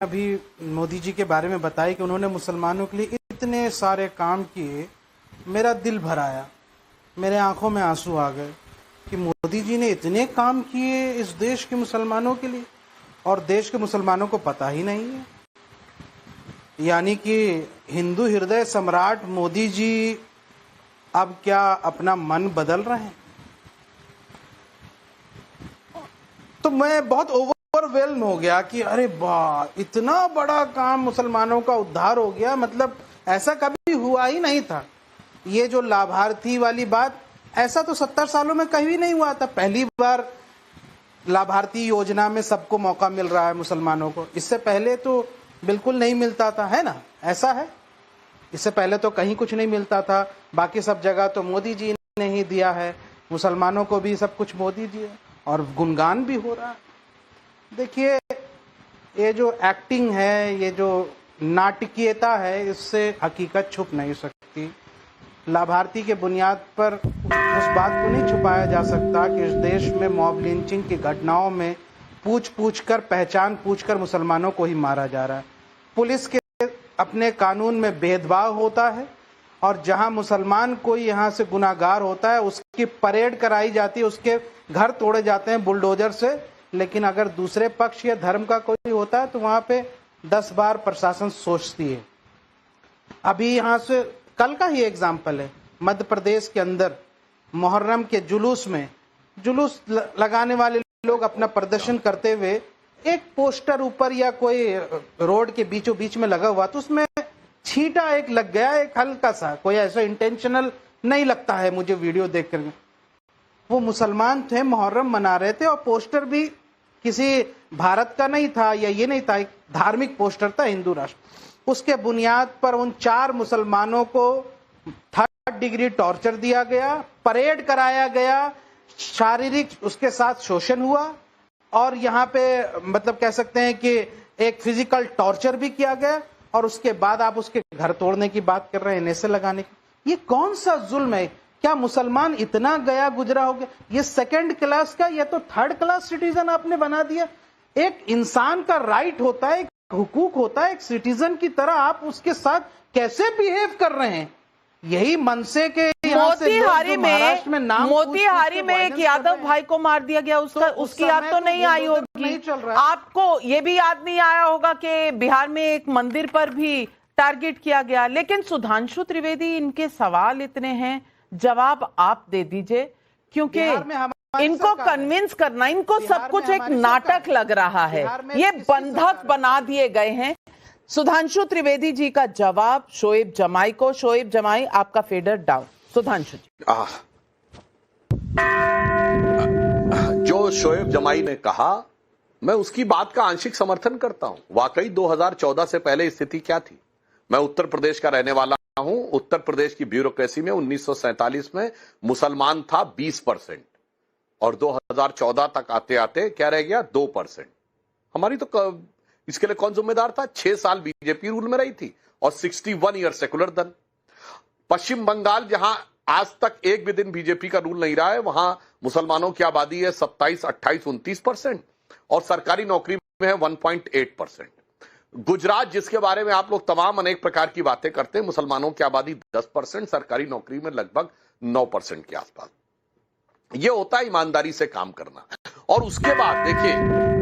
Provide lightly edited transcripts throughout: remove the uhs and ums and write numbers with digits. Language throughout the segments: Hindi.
अभी मोदी जी के बारे में बताया कि उन्होंने मुसलमानों के लिए इतने सारे काम किए, मेरा दिल भर आया, मेरे आंखों में आंसू आ गए कि मोदी जी ने इतने काम किए इस देश के मुसलमानों के लिए और देश के मुसलमानों को पता ही नहीं है। यानी कि हिंदू हृदय सम्राट मोदी जी अब क्या अपना मन बदल रहे हैं? तो मैं बहुत ओवरवेल्म हो गया कि अरे वाह, इतना बड़ा काम मुसलमानों का उद्धार हो गया। मतलब ऐसा कभी हुआ ही नहीं था। ये जो लाभार्थी वाली बात, ऐसा तो 70 सालों में कभी नहीं हुआ था। पहली बार लाभार्थी योजना में सबको मौका मिल रहा है मुसलमानों को। इससे पहले तो बिल्कुल नहीं मिलता था, है ना? ऐसा है, इससे पहले तो कहीं कुछ नहीं मिलता था। बाकी सब जगह तो मोदी जी ने ही दिया है, मुसलमानों को भी सब कुछ मोदी जी है और गुणगान भी हो रहा है। देखिए, ये जो एक्टिंग है, ये जो नाटकीयता है, इससे हकीकत छुप नहीं सकती। लाभार्थी के बुनियाद पर उस बात को नहीं छुपाया जा सकता कि इस देश में मॉब लिंचिंग की घटनाओं में पूछ कर, पहचान पूछकर मुसलमानों को ही मारा जा रहा है। पुलिस के अपने कानून में भेदभाव होता है और जहां मुसलमान कोई यहां से गुनाहगार होता है, उसकी परेड कराई जाती है, उसके घर तोड़े जाते हैं बुलडोजर से। लेकिन अगर दूसरे पक्ष या धर्म का कोई होता है तो वहां पे 10 बार प्रशासन सोचती है। अभी यहां से कल का ही एग्जाम्पल है, मध्य प्रदेश के अंदर मुहर्रम के जुलूस में जुलूस लगाने वाले लोग अपना प्रदर्शन करते हुए एक पोस्टर ऊपर या कोई रोड के बीचों बीच में लगा हुआ, तो उसमें छींटा एक लग गया, एक हल्का सा, कोई ऐसा इंटेंशनल नहीं लगता है मुझे वीडियो देखकर। वो मुसलमान थे, मुहर्रम मना रहे थे और पोस्टर भी किसी भारत का नहीं था या ये नहीं था, एक धार्मिक पोस्टर था, हिंदू राष्ट्र। उसके बुनियाद पर उन 4 मुसलमानों को 3rd डिग्री टॉर्चर दिया गया, परेड कराया गया, शारीरिक उसके साथ शोषण हुआ और यहाँ पे मतलब कह सकते हैं कि एक फिजिकल टॉर्चर भी किया गया। और उसके बाद आप उसके घर तोड़ने की बात कर रहे हैं, नेसे लगाने की। ये कौन सा जुल्म है? क्या मुसलमान इतना गया गुजरा हो गया? ये 2nd क्लास का, ये तो 3rd क्लास सिटीजन आपने बना दिया। एक इंसान का राइट होता है, एक हुकूक होता है, एक सिटीजन की तरह आप उसके साथ कैसे बिहेव कर रहे हैं? यही मनसे के मोतीहारी में एक यादव भाई को मार दिया गया, उसका उसकी याद तो नहीं आई होगी। आपको ये भी याद नहीं आया होगा कि बिहार में एक मंदिर पर भी टारगेट किया गया। लेकिन सुधांशु त्रिवेदी, इनके सवाल इतने हैं, जवाब आप दे दीजिए, क्योंकि इनको कन्विंस करना, इनको सब कुछ एक नाटक लग रहा है। ये बंधक बना दिए गए हैं। सुधांशु त्रिवेदी जी का जवाब शोएब जमाई को। शोएब जमाई, आपका फेडर डाउन। सुधांशु जी, जो शोएब जमाई ने कहा, मैं उसकी बात का आंशिक समर्थन करता हूं। वाकई 2014 से पहले स्थिति क्या थी? मैं उत्तर प्रदेश का रहने वाला हूं। उत्तर प्रदेश की ब्यूरोक्रेसी में 1947 में मुसलमान था 20% और 2014 तक आते आते क्या रह गया? 2%। हमारी तो इसके लिए कौन जिम्मेदार था? 6 साल बीजेपी रूल में रही थी और 61 ईयर सेकुलर दल। पश्चिम बंगाल, जहां आज तक एक भी दिन बीजेपी का रूल नहीं रहा है, वहां मुसलमानों की आबादी है 27, 28, 29% और सरकारी नौकरी में है 1.8%। गुजरात, जिसके बारे में आप लोग तमाम अनेक प्रकार की बातें करते हैं, मुसलमानों की आबादी 10%, सरकारी नौकरी में लगभग 9% के आसपास। यह होता है ईमानदारी से काम करना। और उसके बाद देखिए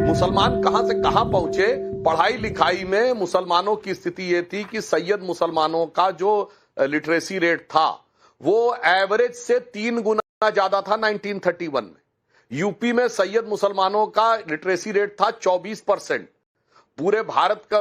मुसलमान कहां से कहां पहुंचे। पढ़ाई लिखाई में मुसलमानों की स्थिति यह थी कि सैयद मुसलमानों का जो लिटरेसी रेट था वो एवरेज से 3 गुना ज्यादा था 1931 में। यूपी में सैयद मुसलमानों का लिटरेसी रेट था 24%। पूरे भारत का,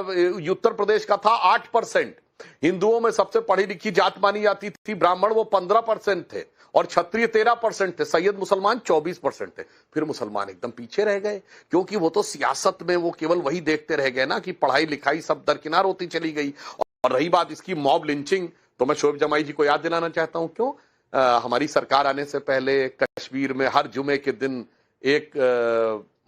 उत्तर प्रदेश का था 8%। हिंदुओं में सबसे पढ़ी लिखी जात मानी जाती थी ब्राह्मण, वो 15% थे और क्षत्रिय 13% थे। सैयद मुसलमान 24% थे। फिर मुसलमान एकदम पीछे रह गए, क्योंकि वो तो सियासत में वो केवल वही देखते रह गए ना कि पढ़ाई लिखाई सब दरकिनार होती चली गई। और रही बात इसकी मॉब लिंचिंग, तो मैं शोएब जमाई जी को याद दिलाना चाहता हूं, क्यों हमारी सरकार आने से पहले कश्मीर में हर जुमे के दिन एक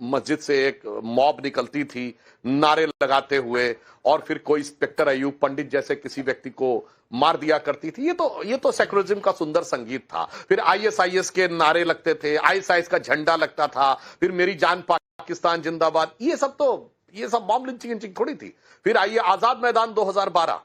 मस्जिद से एक मॉब निकलती थी नारे लगाते हुए, और फिर कोई इंस्पेक्टर अयूब पंडित जैसे किसी व्यक्ति को मार दिया करती थी। ये तो सेकुलरिज्म का सुंदर संगीत था। फिर ISIS के नारे लगते थे, ISIS का झंडा लगता था, फिर मेरी जान पाकिस्तान जिंदाबाद। ये सब तो ये सब मॉब लिंचिंग थोड़ी थी। फिर आइए आजाद मैदान 2012,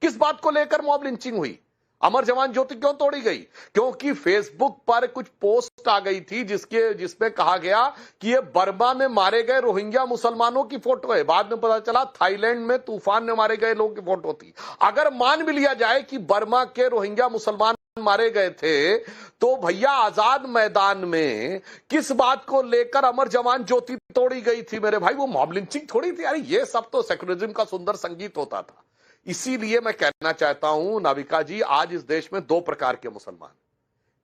किस बात को लेकर मॉब लिंचिंग हुई? अमर जवान ज्योति क्यों तोड़ी गई? क्योंकि फेसबुक पर कुछ पोस्ट आ गई थी जिसमें कहा गया कि ये बर्मा में मारे गए रोहिंग्या मुसलमानों की फोटो है। बाद में पता चला थाईलैंड में तूफान में मारे गए लोगों की फोटो थी। अगर मान भी लिया जाए कि बर्मा के रोहिंग्या मुसलमान मारे गए थे, तो भैया आजाद मैदान में किस बात को लेकर अमर जवान ज्योति तोड़ी गई थी मेरे भाई? वो मॉब लिंचिंग थोड़ी थी। अरे ये सब तो सेक्युलरिज्म का सुंदर संगीत होता था। इसीलिए मैं कहना चाहता हूं नाविका जी, आज इस देश में दो प्रकार के मुसलमान,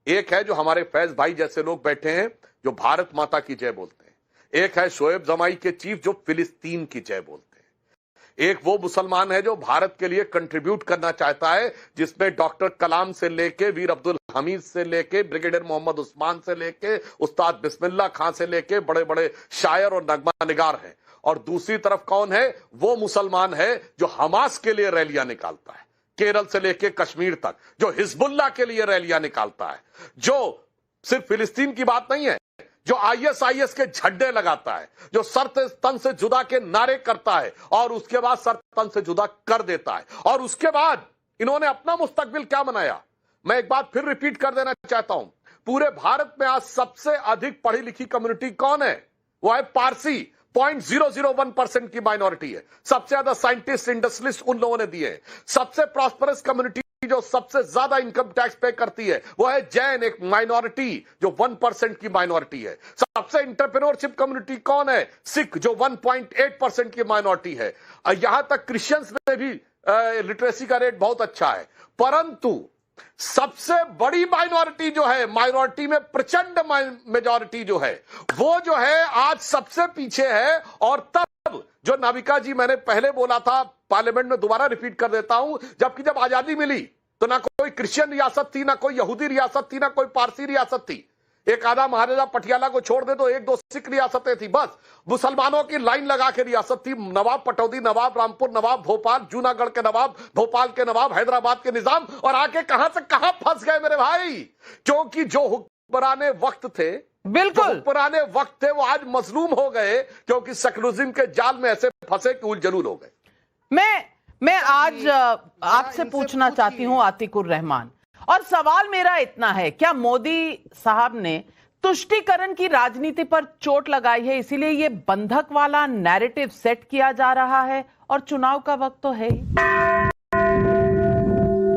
एक है जो हमारे फैज भाई जैसे लोग बैठे हैं जो भारत माता की जय बोलते हैं, एक है शोएब जमाई के चीफ जो फिलिस्तीन की जय बोलते हैं, एक वो मुसलमान है जो भारत के लिए कंट्रीब्यूट करना चाहता है, जिसमें डॉक्टर कलाम से लेके वीर अब्दुल हमीद से लेके ब्रिगेडियर मोहम्मद उस्मान से लेके उस्ताद बिस्मिल्लाह खां से लेके बड़े बड़े शायर और नगमा निगार हैं। और दूसरी तरफ कौन है? वो मुसलमान है जो हमास के लिए रैलियां निकालता है, केरल से लेके कश्मीर तक, जो हिजबुल्लाह के लिए रैलियां निकालता है, जो सिर्फ फिलिस्तीन की बात नहीं है, जो आईएसआईएस के झंडे लगाता है, जो सर तन से जुदा के नारे करता है और उसके बाद सर तन से जुदा कर देता है। और उसके बाद इन्होंने अपना मुस्तकबिल क्या बनाया? मैं एक बात फिर रिपीट कर देना चाहता हूं, पूरे भारत में आज सबसे अधिक पढ़ी लिखी कम्युनिटी कौन है? वो है पारसी। 0.001% की माइनॉरिटी है। सबसे ज्यादा साइंटिस्ट इंडस्ट्रियलिस्ट उन लोगों ने दिए हैं। सबसे प्रॉस्परस कम्युनिटी जो सबसे ज्यादा इनकम टैक्स पे करती है वो है जैन, एक माइनॉरिटी जो 1% की माइनॉरिटी है। सबसे एंटरप्रेन्योरशिप कम्युनिटी कौन है? सिख, जो 1.8% की माइनॉरिटी है। यहां तक क्रिश्चियंस में भी लिटरेसी का रेट बहुत अच्छा है। परंतु सबसे बड़ी माइनॉरिटी जो है, माइनॉरिटी में प्रचंड मेजॉरिटी जो है, वो जो है आज सबसे पीछे है। और तब जो नाविका जी मैंने पहले बोला था, पार्लियामेंट में दोबारा रिपीट कर देता हूं, जब आजादी मिली तो ना कोई क्रिश्चियन रियासत थी, ना कोई यहूदी रियासत थी, ना कोई पारसी रियासत थी। एक आधा महाराजा पटियाला को छोड़ दे तो एक दो सिख रियासतें थी, बस मुसलमानों की लाइन लगा के रियासत थी। नवाब पटौदी, नवाब रामपुर, नवाब भोपाल, जूनागढ़ के नवाब, भोपाल के नवाब, हैदराबाद के निजाम, और आके कहां से कहां फंस गए मेरे भाई? क्योंकि जो हुक्मराने वक्त थे, बिल्कुल पुराने वक्त थे, वो आज मजलूम हो गए क्योंकि सेक्युलरिज्म के जाल में ऐसे फंसे कि उलझलूल हो गए। मैं आज आपसे पूछना चाहती हूं आतिकुर रहमान, और सवाल मेरा इतना है, क्या मोदी साहब ने तुष्टीकरण की राजनीति पर चोट लगाई है, इसीलिए ये बंधक वाला नैरेटिव सेट किया जा रहा है? और चुनाव का वक्त तो है ही।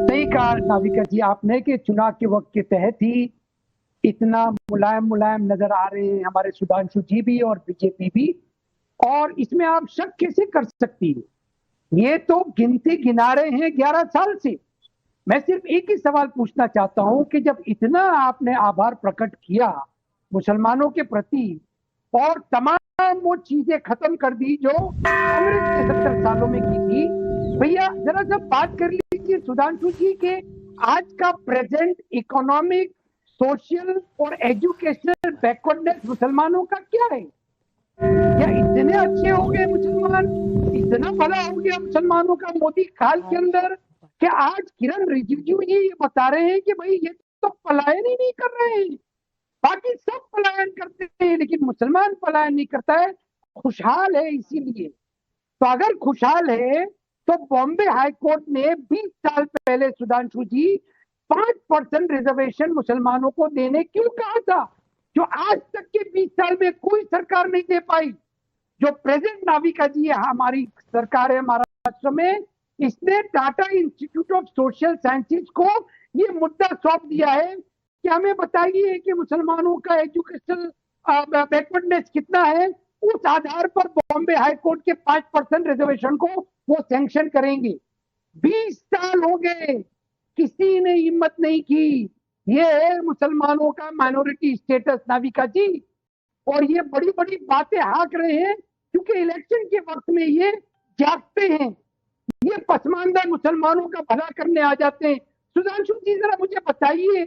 सही कहा नाविका जी आपने कि चुनाव के वक्त के तहत ही इतना मुलायम नजर आ रहे हैं हमारे सुधांशु जी भी और बीजेपी भी। और इसमें आप शक कैसे कर सकती है? ये तो गिनती गिना रहे हैं 11 साल से। मैं सिर्फ एक ही सवाल पूछना चाहता हूं कि जब इतना आपने आभार प्रकट किया मुसलमानों के प्रति और तमाम वो चीजें खत्म कर दी जो कांग्रेस ने 70 सालों में की थी, भैया जरा सा बात कर लीजिए सुधांशु जी के आज का प्रेजेंट इकोनॉमिक, सोशल और एजुकेशनल बैकवर्डनेस मुसलमानों का क्या है? या इतने अच्छे हो गए मुसलमान, इतना भला हो गया मुसलमानों का मोदी काल के अंदर कि आज किरण रिजिजू जी ये बता रहे हैं कि भाई ये तो पलायन ही नहीं कर रहे हैं, बाकी सब पलायन करते हैं लेकिन मुसलमान पलायन नहीं करता है, खुशहाल है। इसीलिए तो अगर खुशहाल है तो बॉम्बे हाई कोर्ट ने 20 साल पहले सुधांशु जी 5% रिजर्वेशन मुसलमानों को देने क्यों कहा था, जो आज तक के 20 साल में कोई सरकार नहीं दे पाई? जो प्रेजेंट नाविका जी है, हमारी सरकार है महाराष्ट्र में, इसने Tata institute of social sciences को ये मुद्दा सौंप दिया है कि हमें बताइए कि मुसलमानों का एजुकेशनल बैकवर्डनेस कितना है, उस आधार पर बॉम्बे हाई कोर्ट के 5% रिजर्वेशन को वो सैंक्शन करेंगे। 20 साल हो गए, किसी ने हिम्मत नहीं की। ये है मुसलमानों का माइनॉरिटी स्टेटस नाविका जी। और ये बड़ी बड़ी बातें हाँक रहे हैं क्योंकि इलेक्शन के वक्त में ये जागते हैं, ये पसमानदा मुसलमानों का भला करने आ जाते हैं। सुधांशु जी जरा मुझे बताइए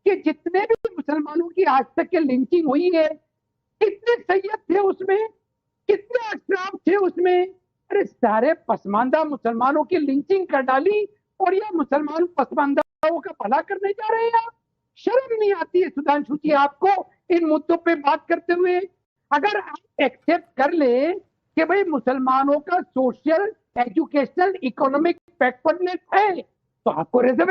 कि जितने भी मुसलमानों की आज तक के लिंचिंग हुई है, कितने सैयद थे उसमें, कितने अशराफ थे उसमें? अरे सारे पसमानदा मुसलमानों की लिंचिंग कर डाली और ये मुसलमान पसमानदाओं का भला करने जा रहे हैं। आप शर्म नहीं आती है सुधांशु जी आपको इन मुद्दों पे बात करते हुए? अगर आप एक्सेप्ट कर ले कि भाई मुसलमानों का सोशल, एजुकेशनल, इकोनॉमिक बैकवर्डनेस है, तो आपको रिजर्वेशन